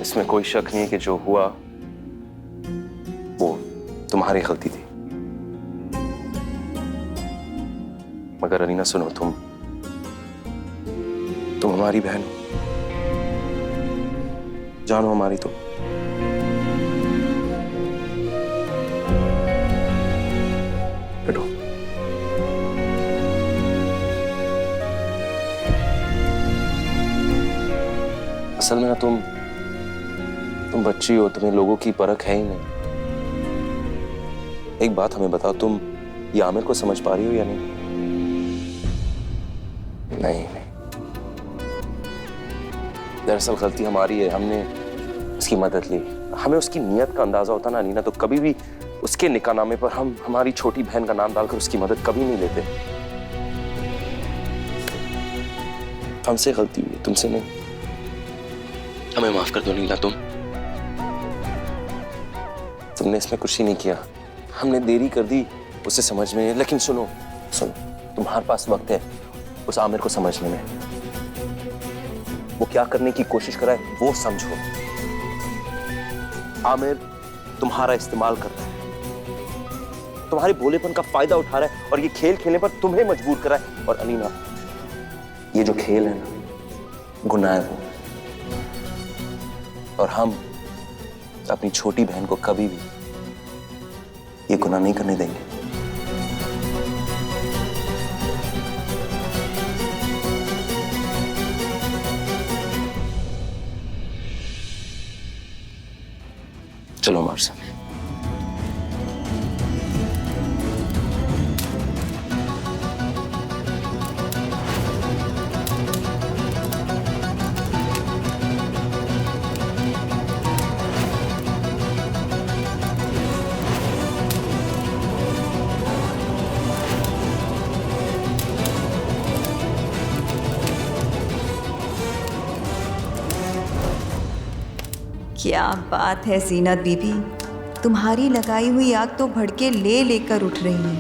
इसमें कोई शक नहीं कि जो हुआ वो तुम्हारी गलती थी। मगर अलीना सुनो, तुम हमारी बहन हो, जानो हमारी तो। बैठो। असल में ना तुम बच्ची हो, तुम्हें लोगों की परख है ही नहीं। एक बात हमें बताओ, तुम ये आमिर को समझ पा रही हो या नहीं? नहीं। दरअसल गलती हमारी है, हमने उसकी मदद ली। हमें उसकी नीयत का अंदाजा होता ना अलीना, तो कभी भी उसके निकाहनामे पर हम हमारी छोटी बहन का नाम डालकर उसकी मदद कभी नहीं लेते। हमसे गलती हुई, तुमसे नहीं। हमें माफ कर दो नीला। तुमने इसमें कुछ ही नहीं किया, हमने देरी कर दी उसे समझने। लेकिन सुनो, तुम्हारे पास वक्त है उस आमिर को समझने में। वो क्या करने की कोशिश कर रहा है वो समझो। आमिर तुम्हारा इस्तेमाल कर रहा है, तुम्हारे भोलेपन का फायदा उठा रहा है और ये खेल खेलने पर तुम्हें मजबूर कर रहा है। और अलीना, ये जो खेल है ना, गुनाह है वो। और हम अपनी छोटी बहन को कभी भी ये गुनाह नहीं करने देंगे। चलो हमारे साथ। क्या बात है ज़ीनत बीबी, तुम्हारी लगाई हुई आग तो भड़के ले लेकर उठ रही है।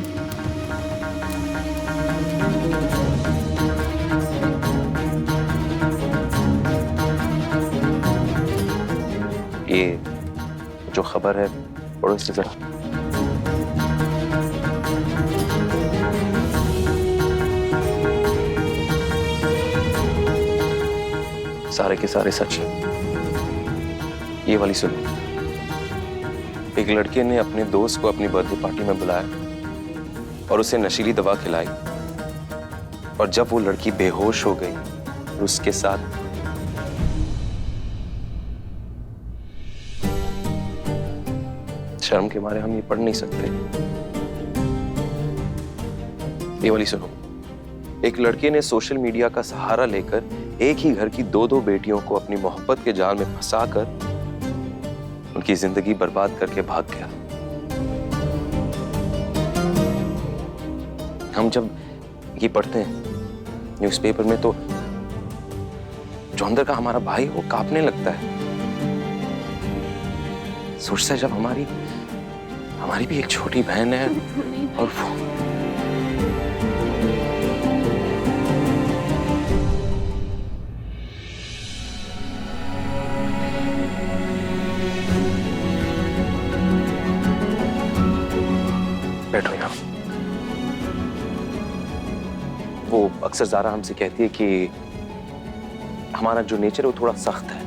ये जो खबर है पढ़ो इससे जरा। सारे के सारे सच है। ये वाली सुनो। एक लड़के ने अपने दोस्त को अपनी बर्थडे पार्टी में बुलाया और उसे नशीली दवा खिलाई, और जब वो लड़की बेहोश हो गई और उसके साथ शर्म के मारे हम ये पढ़ नहीं सकते। ये वाली सुनो। एक लड़के ने सोशल मीडिया का सहारा लेकर एक ही घर की दो बेटियों को अपनी मोहब्बत के जाल में फंसाकर उनकी जिंदगी बर्बाद करके भाग गया। हम जब ये पढ़ते हैं न्यूज़पेपर में तो जो अंदर का हमारा भाई वो कांपने लगता है। सोचता है जब हमारी भी एक छोटी बहन है और वो बैठो यहाँ। वो अक्सर ज़ारा हमसे कहती है कि हमारा जो नेचर है वो थोड़ा सख्त है।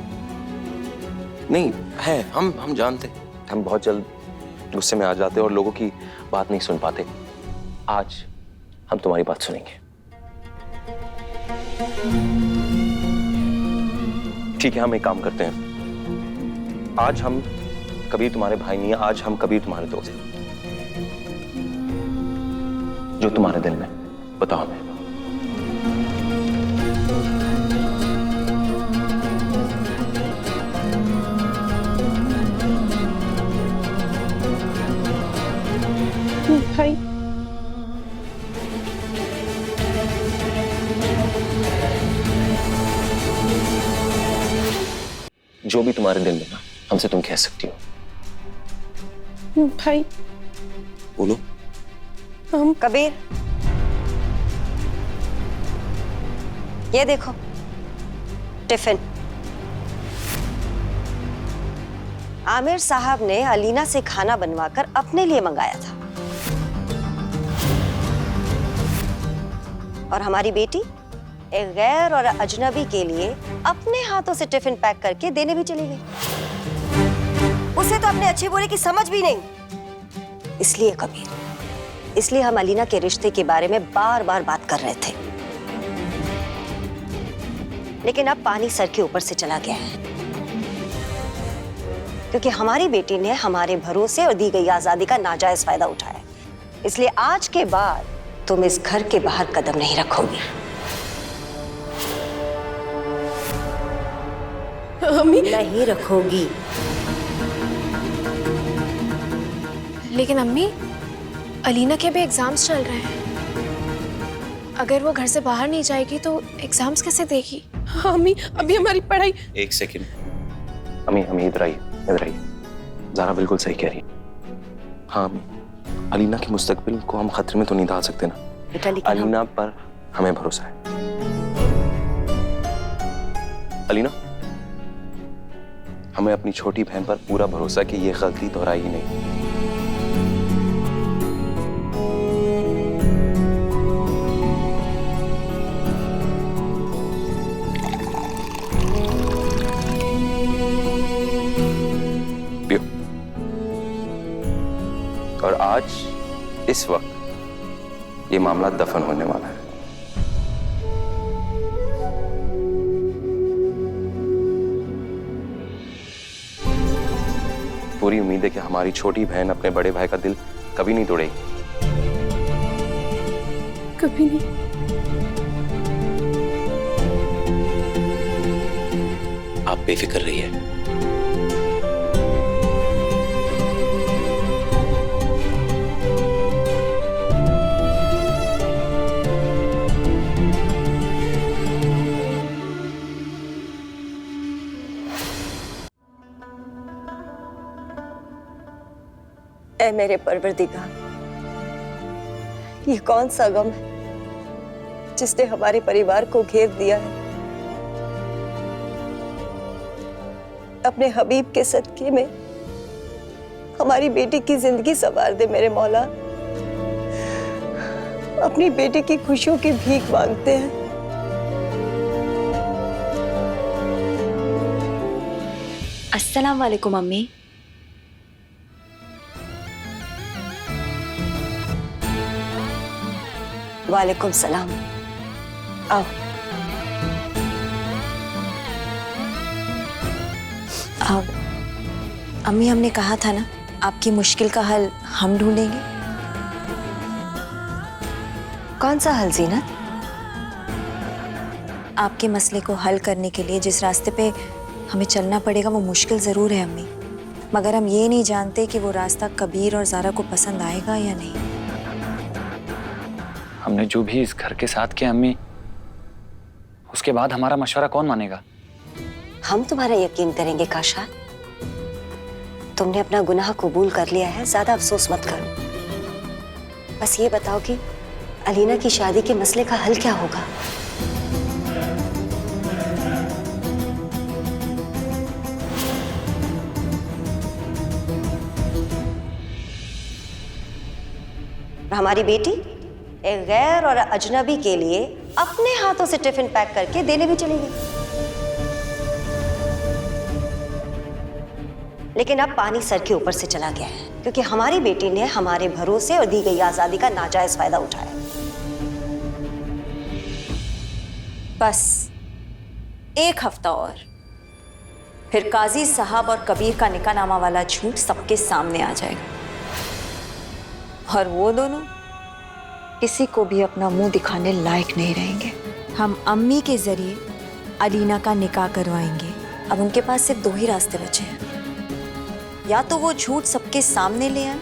नहीं है, हम जानते, हम बहुत जल्द गुस्से में आ जाते और लोगों की बात नहीं सुन पाते। आज हम तुम्हारी बात सुनेंगे। ठीक है, हम एक काम करते हैं। आज हम कभी तुम्हारे भाई नहीं है, आज हम कभी तुम्हारे दोस्त हैं। जो तुम्हारे दिल में, बताओ हमें। भाई, जो भी तुम्हारे दिल में ना, हमसे तुम कह सकती हो। भाई बोलो। हम कबीर, ये देखो टिफिन। आमिर साहब ने अलीना से खाना बनवाकर अपने लिए मंगाया था और हमारी बेटी एक गैर और अजनबी के लिए अपने हाथों से टिफिन पैक करके देने भी चली गई। उसे तो अपने अच्छे बुरे की समझ भी नहीं। इसलिए कबीर, इसलिए हम अलीना के रिश्ते के बारे में बार बार बात कर रहे थे, लेकिन अब पानी सर के ऊपर से चला गया है, क्योंकि हमारी बेटी ने हमारे भरोसे और दी गई आजादी का नाजायज फायदा उठाया। इसलिए आज के बाद तुम इस घर के बाहर कदम नहीं रखोगी। अम्मी, नहीं रखोगी। लेकिन अम्मी, अलीना के भी एग्जाम्स चल रहे हैं। अगर वो घर से बाहर नहीं जाएगी तो एग्जाम्स कैसे देगी? हाँ अम्मी, अभी हमारी पढ़ाई। एक सेकंड, अम्मी इधर आइए, इधर आइए। ज़ारा बिल्कुल सही कह रही है। हाँ अम्मी, अलीना के मुस्तकबिल को हम खतरे में तो नहीं डाल सकते ना। बेटा लेकिन अलीना पर हमें भरोसा है। अलीना, हमें अपनी छोटी बहन पर पूरा भरोसा कि ये गलती दोहराई ही नहीं। पियो। और आज इस वक्त ये मामला दफन होने वाला है। पूरी उम्मीद है कि हमारी छोटी बहन अपने बड़े भाई का दिल कभी नहीं तोड़ेगी। कभी नहीं। आप बेफिक्र रहिए। ऐ मेरे परवरदिगार, ये कौन सा गम है जिसने हमारे परिवार को घेर दिया है। अपने हबीब के सदके में हमारी बेटी की जिंदगी संवार दे मेरे मौला। अपनी बेटी की खुशियों की भीख मांगते हैं। अस्सलाम वालेकुम अम्मी। वालेकुम सलाम। आओ। आओ अम्मी, हमने कहा था ना आपकी मुश्किल का हल हम ढूंढेंगे। कौन सा हल जीनत? आपके मसले को हल करने के लिए जिस रास्ते पे हमें चलना पड़ेगा वो मुश्किल ज़रूर है अम्मी, मगर हम ये नहीं जानते कि वो रास्ता कबीर और ज़ारा को पसंद आएगा या नहीं। हमने जो भी इस घर के साथ किया अम्मी, उसके बाद हमारा मशवरा कौन मानेगा? हम तुम्हारा यकीन करेंगे काशाद। तुमने अपना गुनाह कबूल कर लिया है, ज्यादा अफसोस मत करो। बस ये बताओ कि अलीना की शादी के मसले का हल क्या होगा? हमारी बेटी एक गैर और अजनबी के लिए अपने हाथों से टिफिन पैक करके देने भी चली गई। लेकिन अब पानी सर के ऊपर से चला गया है, क्योंकि हमारी बेटी ने हमारे भरोसे और दी गई आजादी का नाजायज फायदा उठाया। बस एक हफ्ता और, फिर काजी साहब और कबीर का निकाहनामा वाला झूठ सबके सामने आ जाएगा और वो दोनों किसी को भी अपना मुंह दिखाने लायक नहीं रहेंगे। हम अम्मी के जरिए अलीना का निकाह करवाएंगे। अब उनके पास सिर्फ दो ही रास्ते बचे हैं, या तो वो झूठ सबके सामने ले आए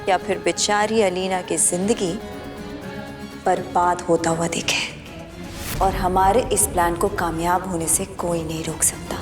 या फिर बेचारी अलीना की जिंदगी बर्बाद होता हुआ दिखे। और हमारे इस प्लान को कामयाब होने से कोई नहीं रोक सकता।